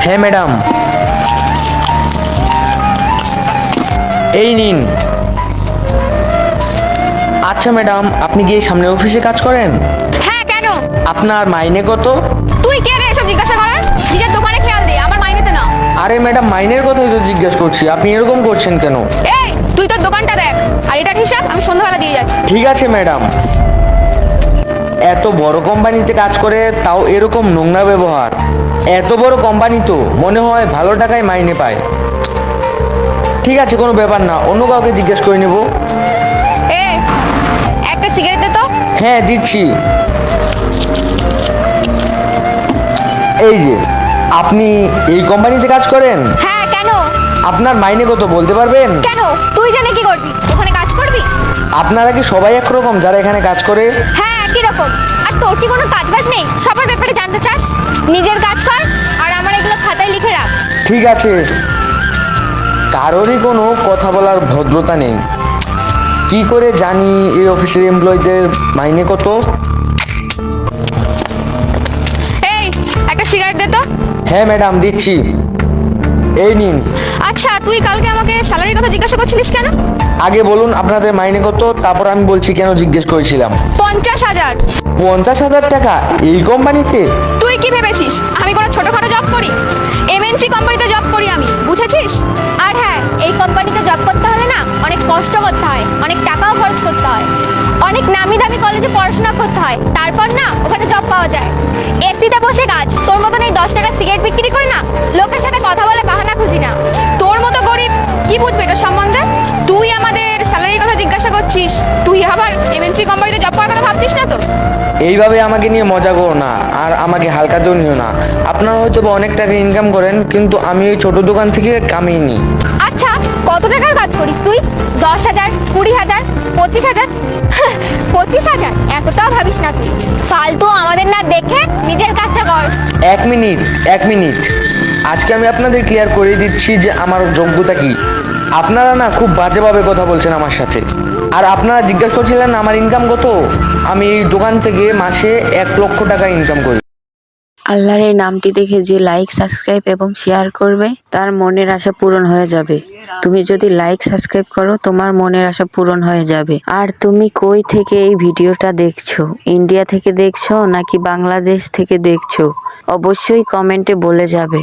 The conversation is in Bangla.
হ্যাঁ ম্যাডাম, এই নিন। আচ্ছা ম্যাডাম, আপনি কি এই সামনের অফিসে কাজ করেন? হ্যাঁ, কেন? আপনার মাইনে কত? তুই কে রে এসব জিজ্ঞাসা করার? নিজের দোকানে খেয়াল দে, আমার মাইনেতে না। আরে ম্যাডাম, মাইনের কথাই তো জিজ্ঞেস করছি, আপনি এরকম করছেন কেন? এই, তুই তোর দোকানটা দেখ, আর এটার হিসাব আমি সন্ধ্যাবেলা দিয়ে যাচ্ছি। ঠিক আছে ম্যাডাম। এত বড় কোম্পানিতে কাজ করে তাও এরকম নোংরা ব্যবহার। এত বড় কোম্পানি তো মনে হয় ভালো টাকায় মাইনে পায়। ঠিক আছে, কোনো ব্যাপার না, অন্য কাউকে জিজ্ঞেস করে নেব। এ, একটা সিগারেট দে তো। হ্যাঁ, দিচ্ছি। এই যে, আপনি এই কোম্পানিতে কাজ করেন? হ্যাঁ, কেন? আপনার মাইনে কত বলতে পারবেন? কেন, তুই জেনে কি করবি? ওখানে কাজ করবি? আপনারা কি সবাই একরকম যারা এখানে কাজ করে? হ্যাঁ, একই রকম। আর তোর কি কোনো কাজ বাজ নেই? সবার ব্যাপারে জানতে চাস? নিজের কাজ কর, আর আমার এগুলো খাতায় লিখে রাখ। ঠিক আছে, কারোরই কোনো কথা বলার ভদ্রতা নেই। কি করে জানি এই অফিসের এমপ্লয়ীদের মাইনে কত? এই, একটা সিগারেট দে তো। হ্যাঁ ম্যাডাম, দিচ্ছি। এই নিন। আচ্ছা, তুই কালকে আমাকে স্যালারির কথা জিজ্ঞাসা করছিলিস কেন? আগে বলুন আপনাদের মাইনে কত, তারপর আমি বলছি কেন জিজ্ঞেস করেছিলাম। 50,000। 50,000 টাকা এই কোম্পানিতে? তুই কি ভেবেছিস আমি কোনো ছোটখাটো জব করি? এমএনসি কোম্পানিতে জব করি আমি, বুঝেছিস? আর হ্যাঁ, এই কোম্পানিতে জব করতে হলে না অনেক কষ্ট করতে হয়, অনেক টাকাও খরচ করতে হয়, অনেক নামি দামি কলেজে পড়াশোনা করতে হয়, তারপর না ওখানে জব পাওয়া যায়। এসিতে বসে কাজ, তোর মতন এই 10 টাকা সিগারেট বিক্রি করে না লোকের সাথে কথা বলে বাহানা খুঁজি না। তোর মতো গরিব কি বুঝবে এটা সম্বন্ধে? তুই আমাদের স্যালারির কথা জিজ্ঞাসা করছিস, তুই আবার এমএনসি কোম্পানিতে জব করার কথা ভাবছিস না তো? এইভাবে আমাকে নিয়ে মজা করো না, আর আমাকে হালকাতেও নিও না। আপনারা হয়তো বা অনেক টাকা ইনকাম করেন, কিন্তু আমি এই ছোট দোকান থেকে কামিয়ে নিই। আচ্ছা, কত টাকার কাজ করিস তুই? 10,000, 20,000, 25,000? 25,000? এতটাও ভাবিস না তুই। ফালতু আমাদের না দেখে নিজের কাজটা কর। এক মিনিট, এক মিনিট। আজকে আমি আপনাদের ক্লিয়ার করে দিচ্ছি যে আমার যোগ্যতা কি। আপনারা না খুব বাজেভাবে কথা বলছেন আমার সাথে। আর আপনারা জিজ্ঞাসা করছিলেন আমার ইনকাম কত। আমি এই দোকান থেকে মাসে 1,00,000 টাকা ইনকাম করি। আল্লাহর এই নামটি দেখে যে লাইক, সাবস্ক্রাইব এবং শেয়ার করবে তার মনের আশা পূরণ হয়ে যাবে। তুমি যদি লাইক, সাবস্ক্রাইব করো তোমার মনের আশা পূরণ হয়ে যাবে। আর তুমি কই থেকে এই ভিডিওটা দেখছো? ইন্ডিয়া থেকে দেখছো নাকি বাংলাদেশ থেকে দেখছো? অবশ্যই কমেন্টে বলে যাবে।